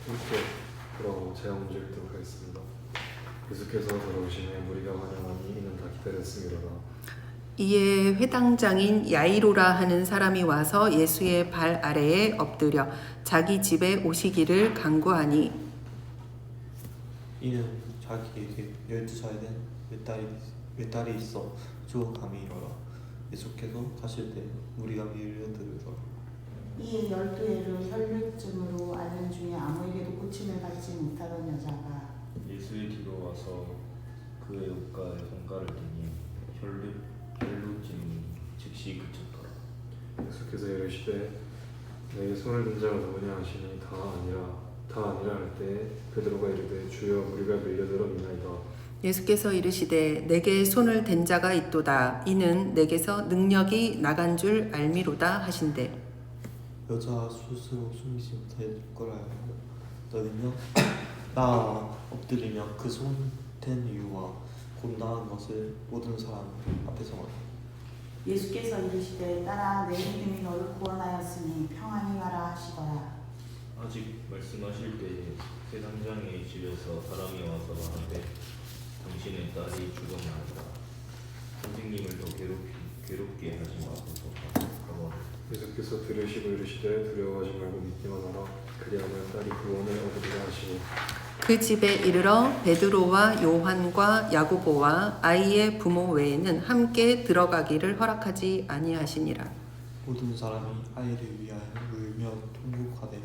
함께 돌아오고 제가 먼저 읽도록 하겠습니다. 예수께서 돌아오시매 무리가 환영하니 이는 다 기다렸음이로라. 이에 회당장인 야이로라 하는 사람이 와서 예수의 발 아래에 엎드려 자기 집에 오시기를 간구하니 이는 자기에게 12살 된 외딸이 있어 죽어감이 이르러 예수께서 가실 때 무리가 밀려들으더라. 이에 12해를 혈류증으로 앓는 중에 아무에게도 고침을 받지 못하던 여자가 예수의 뒤로 와서 그의 옷가에 손가락을 대니 혈루증이 즉시 그쳤더라. 예수께서 이르시되 내게 손을 든 자가 누구냐 하시니 다 아니라 할 때 베드로가 이르되 주여 무리가 밀려들어이나이다. 예수께서 이르시되 내게 손을 댄 자가 있도다. 이는 내게서 능력이 나간 줄 알미로다 하신대. 여자가 스스로 숨기지 못할 거라. 너는요? 나 엎드리며 그 손 댄 이유와 곧 나은 것을 모든 사람 앞에서 말하라. 예수께서 이르시되 딸아 내 믿음이 너를 구원하였으니 평안히 가라 하시더라. 아직 말씀하실 때에 회당장의 집에서 사람이 와서 말하되 당신의 딸이 죽었나이다. 선생님을 더 괴롭게 하지 마소서 하고 예수께서 들으시고 이르시되 두려워하지 말고 믿기만 하라. 그리하면 딸이 구원을 얻으리라 하시니 그 집에 이르러 베드로와 요한과 야고보와 아이의 부모 외에는 함께 들어가기를 허락하지 아니하시니라. 모든 사람이 아이를 위하여 울며 통곡하되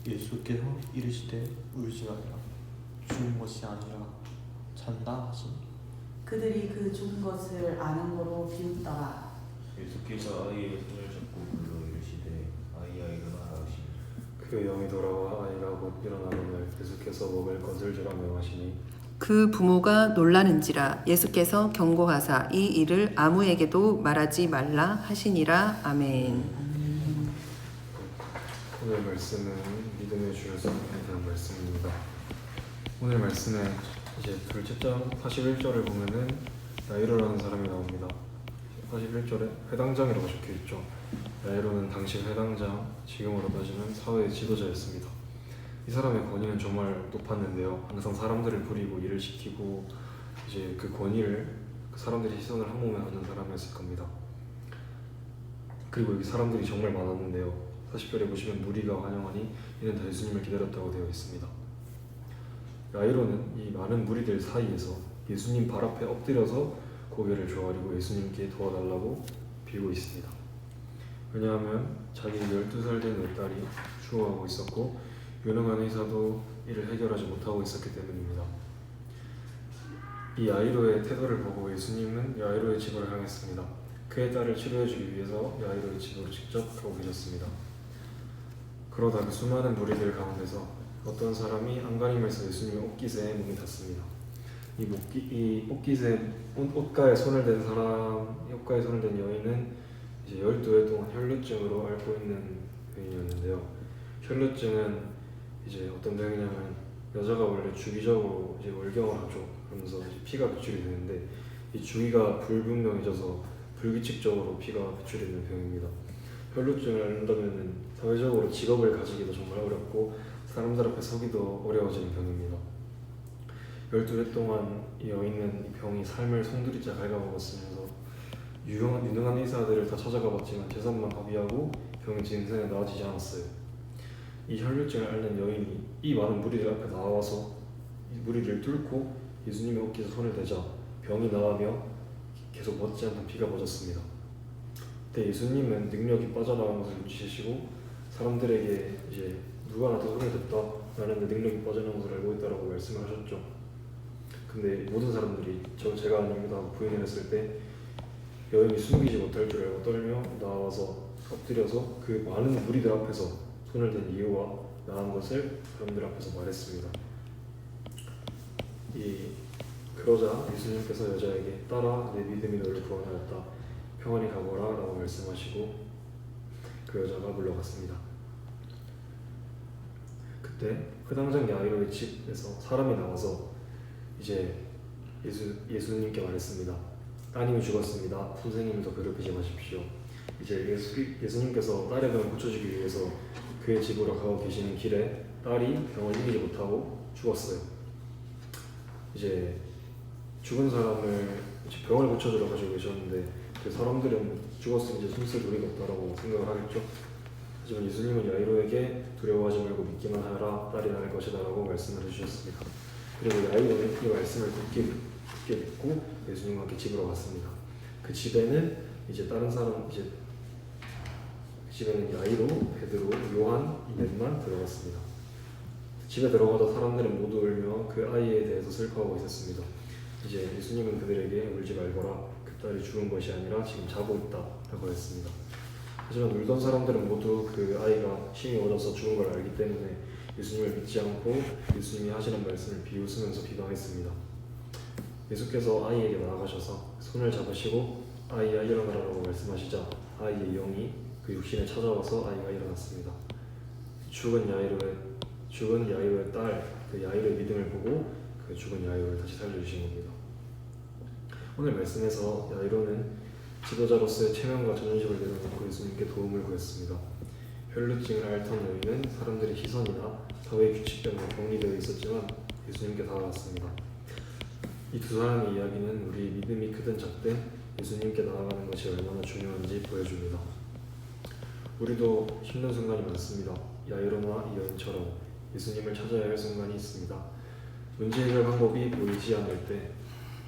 예수께서 이르시되 울지 말라. 죽은 것이 아니라 잔다 하시니 그들이 그 죽은 것을 아는 거로 비웃더라. 예수께서 아이의 손을 잡고 불러 이르시되 아이야 일어나라 하시니 그 영이 돌아와 아이가 곧 일어나거늘 예수께서 먹을 것을 주라 명하시니 그 부모가 놀라는지라. 예수께서 경고하사 이 일을 아무에게도 말하지 말라 하시니라. 아멘. 오늘 말씀은 믿음의 주요성에 대한 말씀입니다. 오늘 말씀에 이제 둘째 장 41절을 보면은 야이로라는 사람이 나옵니다. 41절에 회당장이라고 적혀 있죠. 야이로는 당시 회당장, 지금으로 따지면 사회의 지도자였습니다. 이 사람의 권위는 정말 높았는데요. 항상 사람들을 부리고 일을 시키고 이제 그 권위를 그 사람들의 시선을 한 몸에 하는 사람이었을 겁니다. 그리고 여기 사람들이 정말 많았는데요. 40절에 보시면 무리가 환영하니 이는 다 예수님을 기다렸다고 되어 있습니다. 야이로는 이 많은 무리들 사이에서 예수님 발 앞에 엎드려서 고개를 조아리고 예수님께 도와달라고 빌고 있습니다. 왜냐하면 자기 12살 된 외딸이 죽어가고 있었고 유능한 의사도 이를 해결하지 못하고 있었기 때문입니다. 이 야이로의 태도를 보고 예수님은 야이로의 집으로 향했습니다. 그의 딸을 치료해주기 위해서 야이로의 집으로 직접 가고 계셨습니다. 그러다 그 수많은 무리들 가운데서 어떤 사람이 안간힘에서 예수님의 옷깃에 몸이 닿습니다. 이 옷가에 손을 댄 옷가에 손을 댄 여인은 이제 12해 동안 혈루증으로 앓고 있는 병인이었는데요. 혈루증은 이제 어떤 병이냐면 여자가 원래 주기적으로 이제 월경을 하죠. 그러면서 이제 피가 배출이 되는데 이 주기가 불분명해져서 불규칙적으로 피가 배출되는 병입니다. 혈루증을 앓는다면 사회적으로 직업을 가지기도 정말 어렵고 사람들 앞에 서기도 어려워지는 병입니다. 12해 동안 이 여인은 이 병이 삶을 송두리째 갉아먹었으면서 유능한 의사들을 다 찾아가 봤지만 재산만 합의하고 병이 진생에 나아지지 않았어요. 이 혈루증을 앓는 여인이 이 많은 무리들 앞에 나와서 이 무리들을 뚫고 예수님의 옷깃에 손을 대자 병이 나으며 계속 멎지 않는 피가 멎었습니다. 그때 예수님은 능력이 빠져나간 것을 눈치채시고 사람들에게 이제 누가 나한테 손을 댔다 나는 내 능력이 빠져나간 것을 알고 있다라고 말씀을 하셨죠. 근데 모든 사람들이 제가 아닙니다 하고 부인을 했을 때 여인이 숨기지 못할 줄 알고 떨며 나와서 엎드려서 그 많은 무리들 앞에서 손을 댄 이유와 나은 것을 사람들 앞에서 말했습니다. 그러자 예수님께서 여자에게 딸아 내 믿음이 너를 구원하였다 평안히 가거라 라고 말씀하시고 그 여자가 물러갔습니다. 그때 회당장 야이로의 집에서 사람이 나와서 이제 예수님께 말했습니다. 따님이 죽었습니다. 선생님을 더 괴롭히지 마십시오. 이제 예수님께서 딸의 병을 고쳐주기 위해서 그의 집으로 가고 계시는 길에 딸이 병을 이기지 못하고 죽었어요. 이제 죽은 사람을 이제 병을 고쳐주러 가지고 계셨는데 그 사람들은 죽었으니 이제 숨쓸 도리가 없다라고 생각을 하겠죠. 하지만 예수님은 야이로에게 두려워하지 말고 믿기만 하라, 딸이 나을 것이다 라고 말씀을 해주셨습니다. 그리고 야이로는 이 말씀을 굳게 믿고 예수님과 함께 집으로 갔습니다. 그 집에는 이제 다른 사람, 이제 집에는 야이로, 베드로, 요한, 이넷만 들어갔습니다. 집에 들어가자 사람들은 모두 울며 그 아이에 대해서 슬퍼하고 있었습니다. 이제 예수님은 그들에게 울지 말거라, 그 딸이 죽은 것이 아니라 지금 자고 있다 라고 했습니다. 하지만 울던 사람들은 모두 그 아이가 심히 얻어서 죽은 걸 알기 때문에 예수님을 믿지 않고 예수님이 하시는 말씀을 비웃으면서 비방했습니다. 예수께서 아이에게 나아가셔서 손을 잡으시고 아이야 일어나라고 말씀하시자 아이의 영이 그 육신에 찾아와서 아이가 일어났습니다. 죽은 야이로의 딸 그 야이로의 믿음을 보고 그 죽은 야이로를 다시 살려주신 겁니다. 오늘 말씀에서 야이로는 지도자로서의 체면과 자존심을 내려놓고 예수님께 도움을 구했습니다. 혈루증을 앓던 여인은 사람들의 시선이나 사회의 규칙 때문에 격리되어 있었지만 예수님께 다가갔습니다. 이 두 사람의 이야기는 우리 믿음이 크든 작든 예수님께 나아가는 것이 얼마나 중요한지 보여줍니다. 우리도 힘든 순간이 많습니다. 야이로나 이 여인처럼 예수님을 찾아야 할 순간이 있습니다. 문제 해결 방법이 보이지 않을 때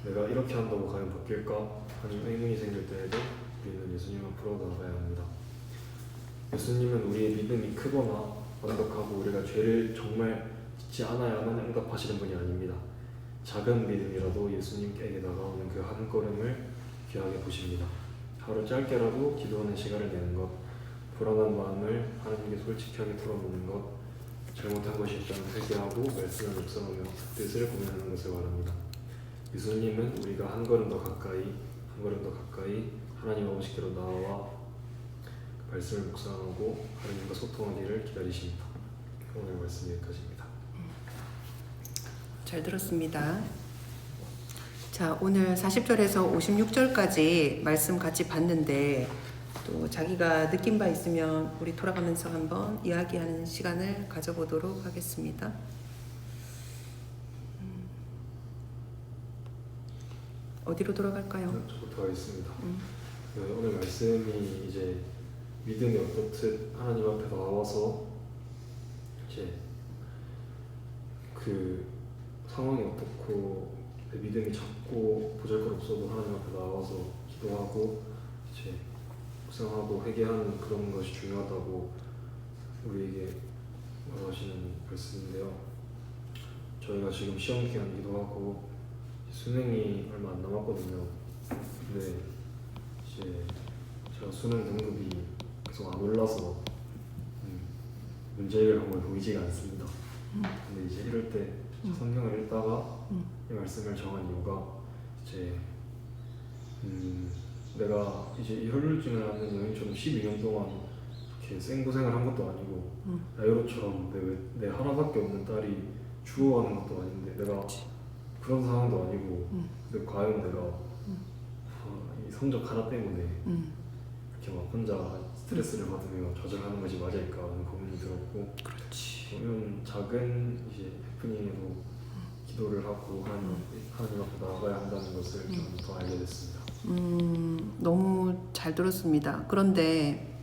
내가 이렇게 한다고 과연 바뀔까 하는 의문이 생길 때에도 우리는 예수님 앞으로 나아가야 합니다. 예수님은 우리의 믿음이 크거나 완벽하고 우리가 죄를 정말 짓지 않아야만 응답하시는 분이 아닙니다. 작은 믿음이라도 예수님께 다가오는 그 한 걸음을 귀하게 보십니다. 하루 짧게라도 기도하는 시간을 내는 것, 불안한 마음을 하나님께 솔직하게 털어놓는 것, 잘못한 것이 있다면 회개하고 말씀을 묵상하며 뜻을 고민하는 것을 말합니다. 예수님은 우리가 한 걸음 더 가까이 하나님 아버지께로 나아와 말씀을 묵상하고 하나님과 소통하기를 기다리십니다. 오늘 말씀 여기까지입니다. 잘 들었습니다. 자, 오늘 40절에서 56절까지 말씀 같이 봤는데 또 자기가 느낀 바 있으면 우리 돌아가면서 한번 이야기하는 시간을 가져보도록 하겠습니다. 어디로 돌아갈까요? 저부터 하겠습니다. 오늘 말씀이 이제 믿음이 어떻듯 하나님 앞에 나와서 이제 그 상황이 어떻고 내 믿음이 작고 보잘것없어도 하나님 앞에 나와서 기도하고 이제 묵상하고 회개하는 그런 것이 중요하다고 우리에게 말하시는 말씀인데요. 저희가 지금 시험 기간이기도 하고 수능이 얼마 안 남았거든요. 근데 이제 제가 수능 등급이 계속 안 올라서 문제 해결 방법이 보이지가 않습니다. 근데 이제 이럴 때 성경을 읽다가 이 말씀을 정한 이유가 이제 내가 이제 이 혈루증을 앓는 여인처럼 12년 동안 이렇게 생고생을 한 것도 아니고 야이로처럼 내 하나밖에 없는 딸이 죽어가는 것도 아닌데 내가 그런 상황도 아니고 근데 과연 내가 이 성적 하나 때문에 이렇게 막 혼자 스트레스를 받으며 좌절하는 것이 맞을까 하는 고민이 들었고 그렇지. 이런 작은 이제 해프닝에도 기도를 하고 하나님 앞에 나아가야 한다는 것을 좀 더 알게 됐습니다. 너무 잘 들었습니다. 그런데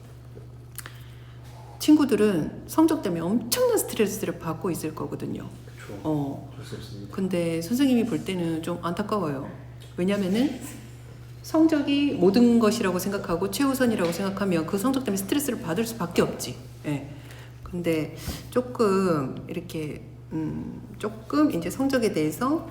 친구들은 성적 때문에 엄청난 스트레스를 받고 있을 거거든요. 그렇죠. 어쩔 수 없습니다. 근데 선생님이 볼 때는 좀 안타까워요. 왜냐면은 성적이 모든 것이라고 생각하고 최우선이라고 생각하면 그 성적 때문에 스트레스를 받을 수밖에 없지. 예. 근데 조금 이렇게 조금 이제 성적에 대해서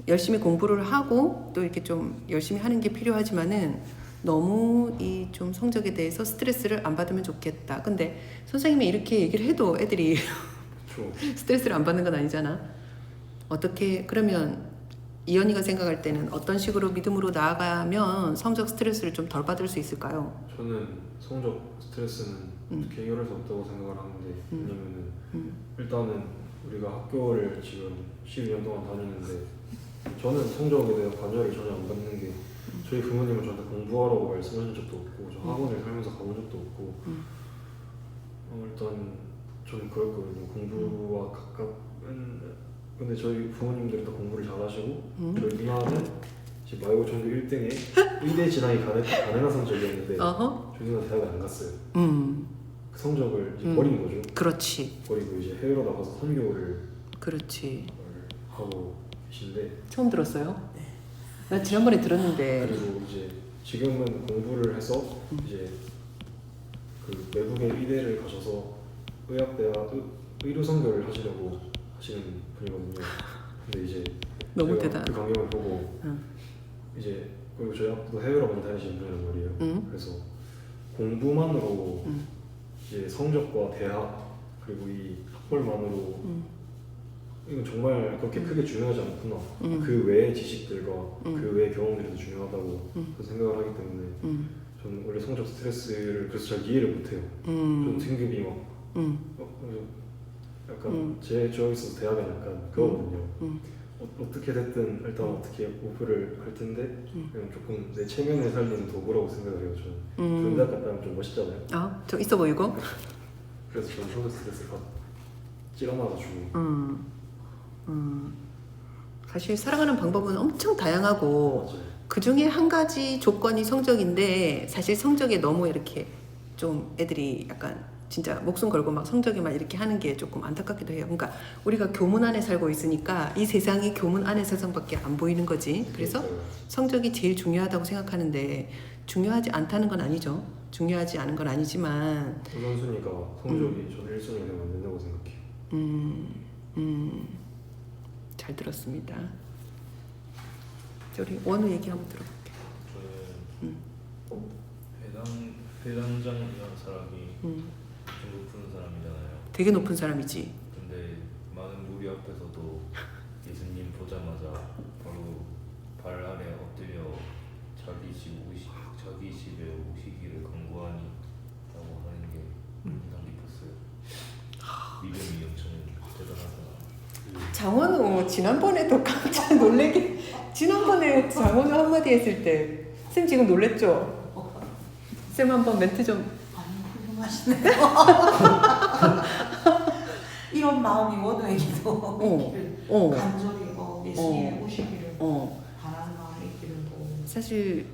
열심히 공부를 하고 또 이렇게 좀 열심히 하는 게 필요하지만은 너무 이 좀 성적에 대해서 스트레스를 안 받으면 좋겠다. 근데 선생님이 이렇게 얘기를 해도 애들이 그렇죠. 스트레스를 안 받는 건 아니잖아. 어떻게 그러면 이현이가 생각할 때는 어떤 식으로 믿음으로 나아가면 성적 스트레스를 좀 덜 받을 수 있을까요? 저는 성적 스트레스는 어떻게 해결할 수 없다고 생각을 하는데 왜냐면은 일단은 우리가 학교를 지금 12년 동안 다니는데 저는 성적에 대한 관여를 전혀 안 받는 게 저희 부모님은 저한테 공부하라고 말씀하신 적도 없고 저 학원을 살면서 가본 적도 없고 일단 좀 그렇거든요. 공부와 가깝은 근데 저희 부모님들이 다 공부를 잘하시고 저희 누나는 이제 말고 전교 1등에 의대 진학이 가능한 성적이었는데 어허. 저희 누나 대학을 안 갔어요. 음. 그 성적을 이제 버린 거죠. 그렇지. 버리고 이제 해외로 나가서 3개월을 그렇지. 하고 계신데 처음 들었어요? 나 지난번에 들었는데. 그리고 이제 지금은 공부를 해서 이제 그 외국의 의대를 가셔서 의학대학 의료 선교를 하시려고 하시는 분이거든요. 근데 이제 너무 제가 대단. 그 광경을 보고 응. 이제 그리고 저희 아빠도 해외로 많이 다니시는 분이란 말이에요. 응. 그래서 공부만으로 응. 이제 성적과 대학 그리고 이 학벌만으로 이건 정말 그렇게 크게 중요하지 않구나. 그 외의 지식들과 그 외의 경험들이 더 중요하다고 그런 생각을 하기 때문에 저는 원래 성적 스트레스를 그래서 잘 이해를 못해요. 저는 등급이 막 약간 제 저에 있어서 대학은 약간 그거거든요. 어떻게 됐든 일단 어떻게 오프를 할 텐데 그냥 조금 내 체면을 살리는 도구라고 생각을 해요. 저는 좋은 대학 갔다 오면 좀 멋있잖아요. 아, 좀 있어 보이고. 그래서 저는 성적 스트레스가 찌라마가지고 사실 살아가는 방법은 엄청 다양하고 맞아요. 그 중에 한 가지 조건이 성적인데 사실 성적에 너무 이렇게 좀 애들이 약간 진짜 목숨 걸고 막 성적에만 이렇게 하는 게 조금 안타깝기도 해요. 그러니까 우리가 교문 안에 살고 있으니까 이 세상이 교문 안의 세상밖에 안 보이는 거지. 그래서 성적이 제일 중요하다고 생각하는데 중요하지 않다는 건 아니죠. 중요하지 않은 건 아니지만 우선순위가 성적이 저는 1순위가 되면 안 된다고 생각해요. 잘 들었습니다. 우리 원우 얘기 한번 들어볼게요. 저는 회장장이라는 사람이 좀 높은 사람이잖아요. 되게 높은 사람이지. 근데 많은 무리 앞에서도 예수님 보자마자 바로 발 아래 엎드려 자기 집에 오시기를 간구하니라고 하는 게 인상 깊었어요. 믿음이 엄청 대단하구나. 장원우 지난번에도 깜짝 놀래게 지난번에 장원우 한마디 했을 때 쌤 지금 놀랬죠? 쌤 한번 멘트 좀. 아니 훌륭하시네요. 이런 마음이 원우에게도 있기를 간절히 예수님의 오시기를 바라는 마음이 있기를 사실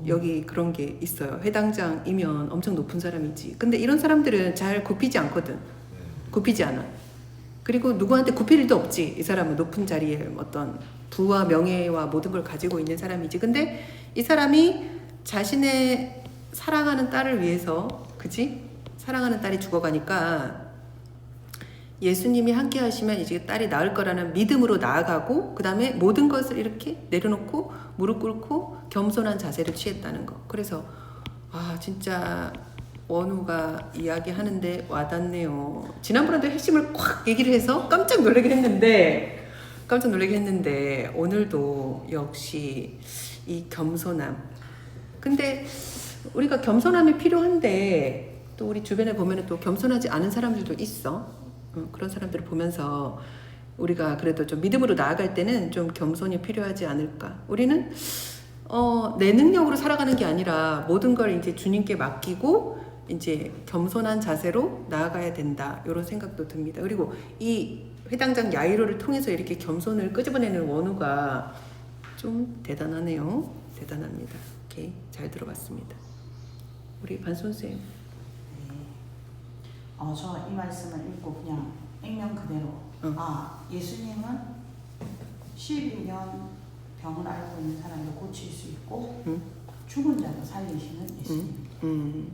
여기 그런 게 있어요. 회당장이면 엄청 높은 사람이지. 근데 이런 사람들은 잘 굽히지 않거든. 굽히지 않아. 그리고 누구한테 굽힐 일도 없지. 이 사람은 높은 자리에 어떤 부와 명예와 모든 걸 가지고 있는 사람이지. 근데 이 사람이 자신의 사랑하는 딸을 위해서, 그치? 사랑하는 딸이 죽어가니까 예수님이 함께 하시면 이제 딸이 나을 거라는 믿음으로 나아가고 그 다음에 모든 것을 이렇게 내려놓고 무릎 꿇고 겸손한 자세를 취했다는 거. 그래서 진짜 원우가 이야기하는데 와닿네요. 지난번에도 핵심을 꽉 얘기를 해서 깜짝 놀라게 했는데 오늘도 역시 이 겸손함. 근데 우리가 겸손함이 필요한데 또 우리 주변에 보면 또 겸손하지 않은 사람들도 있어. 그런 사람들을 보면서 우리가 그래도 좀 믿음으로 나아갈 때는 좀 겸손이 필요하지 않을까. 우리는 내 능력으로 살아가는 게 아니라 모든 걸 이제 주님께 맡기고 이제 겸손한 자세로 나아가야 된다. 이런 생각도 듭니다. 그리고 이 회당장 야이로를 통해서 이렇게 겸손을 끄집어내는 원우가 좀 대단하네요. 대단합니다. 오케이, 잘 들어봤습니다. 우리 반손쌤. 저 이 말씀을 읽고 그냥 액면 그대로 예수님은 12년 병을 앓고 있는 사람도 고칠 수 있고 죽은 자도 살리시는 예수님.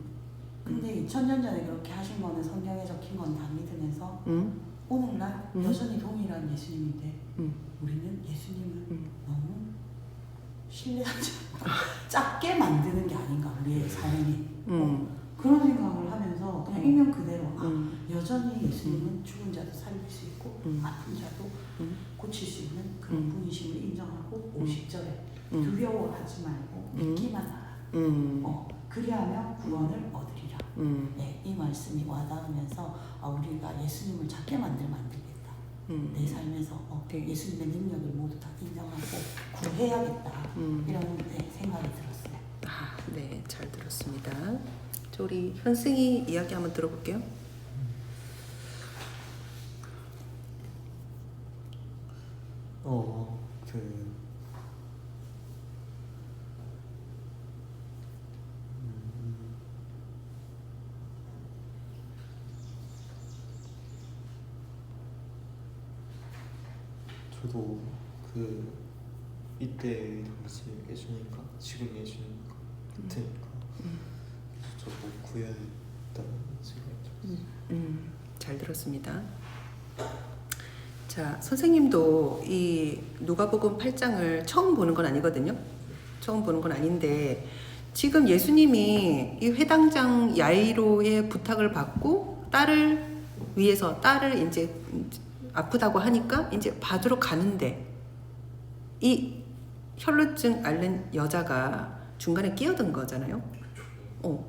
근데 2000년 전에 그렇게 하신 거는 성경에 적힌 건 다 믿으면서 오늘날 여전히 동일한 예수님인데 우리는 예수님을 너무 신뢰하지 않고 작게 만드는 게 아닌가 우리의 삶이 그런 생각을 하면서 그냥 읽는 그대로 여전히 예수님은 죽은 자도 살릴 수 있고 아픈 자도 고칠 수 있는 그런 분이심을 인정하고 50절에 두려워하지 말고 믿기만 하라. 그리하면 구원을 얻으리라. 이 말씀이 와닿으면서 우리가 예수님을 작게 만들면 안 되겠다. 내 삶에서 예수님의 능력을 모두 다 인정하고 구해야겠다. 이런 생각이 들었어요. 네, 잘 들었습니다. 저 우리 현승이 이야기 한번 들어볼게요. 그 저도 그 이때 당시 예수님과 지금 예수님 같으니까 그래서 저도 구해야겠다는 생각이 들었어요. 잘 들었습니다. 자, 선생님도 이 누가복음 8장을 처음 보는 건 아니거든요. 처음 보는 건 아닌데 지금 예수님이 이 회당장 야이로의 부탁을 받고 딸을 위해서 딸을 이제 아프다고 하니까 이제 받으러 가는데 이 혈루증 앓는 여자가 중간에 끼어든 거잖아요.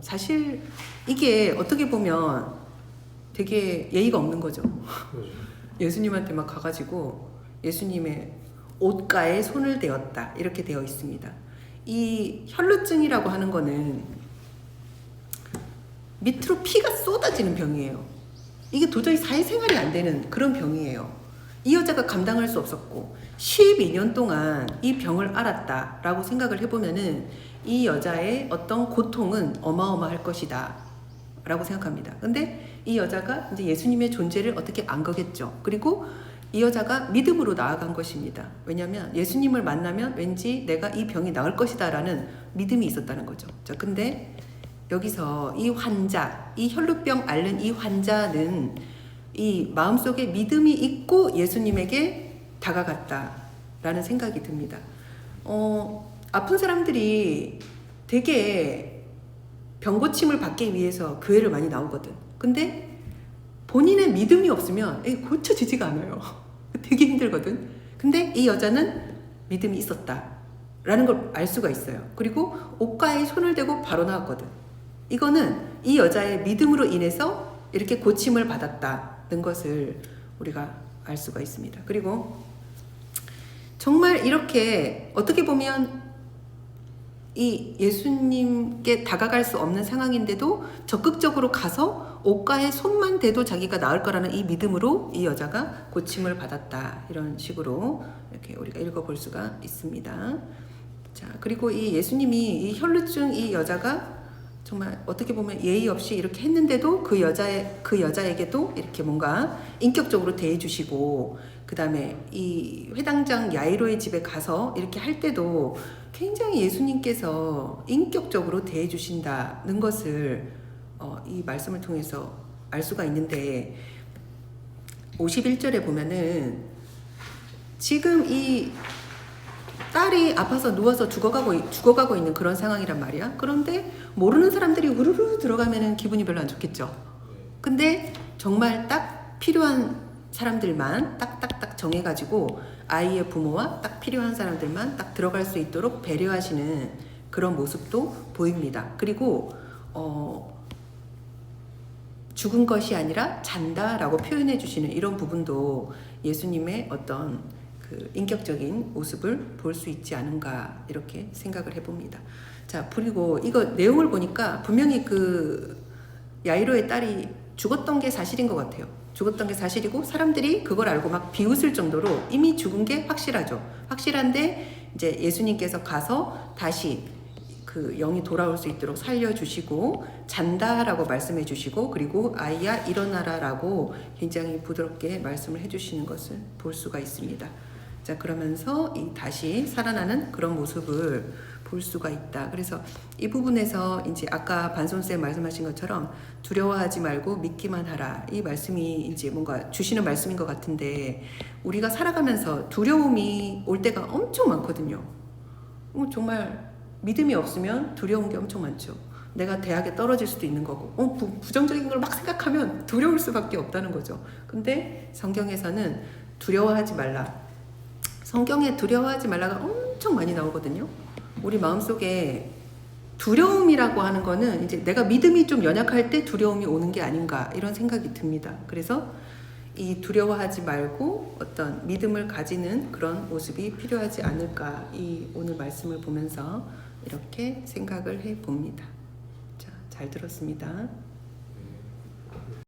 사실 이게 어떻게 보면 되게 예의가 없는 거죠. 예수님한테 막 가가지고 예수님의 옷가에 손을 대었다 이렇게 되어 있습니다. 이 혈루증이라고 하는 거는 밑으로 피가 쏟아지는 병이에요. 이게 도저히 사회생활이 안 되는 그런 병이에요. 이 여자가 감당할 수 없었고 12년 동안 이 병을 앓았다라고 생각을 해보면은 이 여자의 어떤 고통은 어마어마할 것이다 라고 생각합니다. 근데 이 여자가 이제 예수님의 존재를 어떻게 안 거겠죠. 그리고 이 여자가 믿음으로 나아간 것입니다. 왜냐하면 예수님을 만나면 왠지 내가 이 병이 나을 것이다 라는 믿음이 있었다는 거죠. 자, 근데 여기서 이 환자, 이 혈루병 앓는 이 환자는 이 마음속에 믿음이 있고 예수님에게 다가갔다라는 생각이 듭니다. 아픈 사람들이 되게 병고침을 받기 위해서 교회를 많이 나오거든. 근데 본인의 믿음이 없으면 고쳐지지가 않아요. 되게 힘들거든. 근데 이 여자는 믿음이 있었다라는 걸 알 수가 있어요. 그리고 옷가에 손을 대고 바로 나왔거든. 이거는 이 여자의 믿음으로 인해서 이렇게 고침을 받았다는 것을 우리가 알 수가 있습니다. 그리고 정말 이렇게 어떻게 보면 이 예수님께 다가갈 수 없는 상황인데도 적극적으로 가서 옷가에 손만 대도 자기가 나을 거라는 이 믿음으로 이 여자가 고침을 받았다. 이런 식으로 이렇게 우리가 읽어볼 수가 있습니다. 자, 그리고 이 예수님이 이 혈루증 이 여자가 정말 어떻게 보면 예의 없이 이렇게 했는데도 그 여자에게도 이렇게 뭔가 인격적으로 대해주시고, 그 다음에 이 회당장 야이로의 집에 가서 이렇게 할 때도 굉장히 예수님께서 인격적으로 대해주신다는 것을 이 말씀을 통해서 알 수가 있는데, 51절에 보면은 지금 이 딸이 아파서 누워서 죽어가고 있는 그런 상황이란 말이야. 그런데 모르는 사람들이 우르르 들어가면은 기분이 별로 안 좋겠죠. 근데 정말 딱 필요한 사람들만 딱딱딱 정해가지고 아이의 부모와 딱 필요한 사람들만 딱 들어갈 수 있도록 배려하시는 그런 모습도 보입니다. 그리고 죽은 것이 아니라 잔다라고 표현해 주시는 이런 부분도 예수님의 어떤 그 인격적인 모습을 볼 수 있지 않은가 이렇게 생각을 해봅니다. 자, 그리고 이거 내용을 보니까 분명히 그 야이로의 딸이 죽었던 게 사실인 것 같아요. 죽었던 게 사실이고 사람들이 그걸 알고 막 비웃을 정도로 이미 죽은 게 확실하죠. 확실한데 이제 예수님께서 가서 다시 그 영이 돌아올 수 있도록 살려주시고 잔다라고 말씀해 주시고, 그리고 아이야 일어나라라고 굉장히 부드럽게 말씀을 해주시는 것을 볼 수가 있습니다. 자, 그러면서 이 다시 살아나는 그런 모습을 볼 수가 있다. 그래서 이 부분에서 이제 아까 반손쌤 말씀하신 것처럼 두려워하지 말고 믿기만 하라. 이 말씀이 이제 뭔가 주시는 말씀인 것 같은데, 우리가 살아가면서 두려움이 올 때가 엄청 많거든요. 정말 믿음이 없으면 두려운 게 엄청 많죠. 내가 대학에 떨어질 수도 있는 거고, 부정적인 걸 막 생각하면 두려울 수밖에 없다는 거죠. 근데 성경에서는 두려워하지 말라. 성경에 두려워하지 말라가 엄청 많이 나오거든요. 우리 마음속에 두려움이라고 하는 거는 이제 내가 믿음이 좀 연약할 때 두려움이 오는 게 아닌가 이런 생각이 듭니다. 그래서 이 두려워하지 말고 어떤 믿음을 가지는 그런 모습이 필요하지 않을까, 이 오늘 말씀을 보면서 이렇게 생각을 해 봅니다. 자, 잘 들었습니다.